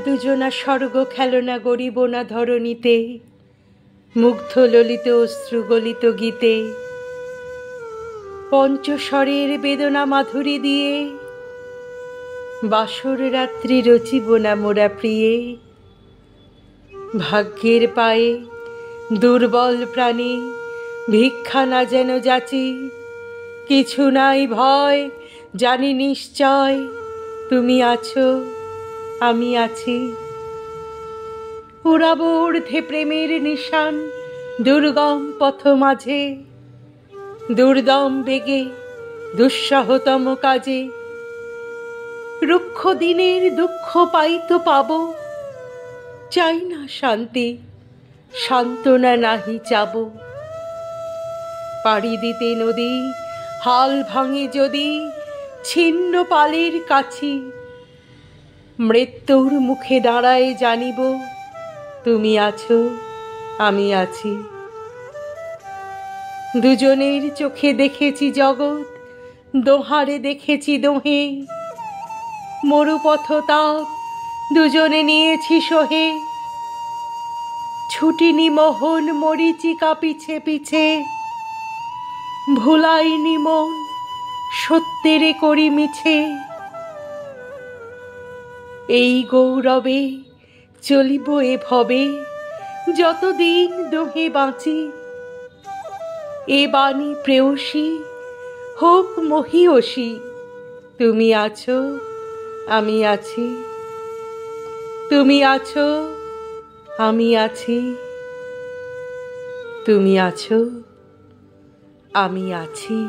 দুজনা স্বর্গ খেলনা গড়িব না ধরণীতে, মুগ্ধ ললিত অশ্রু গলিত গীতে, পঞ্চস্বরের বেদনা মাধুরী দিয়ে বাসর রাত্রি রচিব না মোরা প্রিয়ে। ভাগ্যের পায়ে দুর্বল প্রাণী ভিক্ষা না যেন যাচি, কিছু নাই ভয় জানি নিশ্চয় তুমি আছো আমি আছি। উড়াব ঊর্ধ্বে প্রেমের নিশান দুর্গম পথ মাঝে, দুর্দম বেগে দুঃসহতম কাজে, রুক্ষ দিনের দুঃখ পাইতো পাব, চাই না শান্তি সান্ত্বনা নাহি চাব। পাড়ি দিতে নদী হাল ভাঙে যদি ছিন্ন পালের কাছি, মৃত্যুর মুখে দাঁড়ায় জানিব তুমি আছো আমি আছি। দুজনের চোখে দেখেছি জগৎ, দোহারে দেখেছি দোহে, মরুপথ তাপ দুজনে নিয়েছি সহে। ছুটিনি মোহন মরিচিকা পিছে পিছে, ভুলাইনি মন সত্যেরে করি মিছে। এই গৌরবে চলিব এ ভবে যতদিন দোহে বাঁচি। এ বাণী প্রেয়সী হোক মহীয়সী, তুমি আছো আমি আছি, তুমি আছো আমি আছি, তুমি আছো আমি আছি।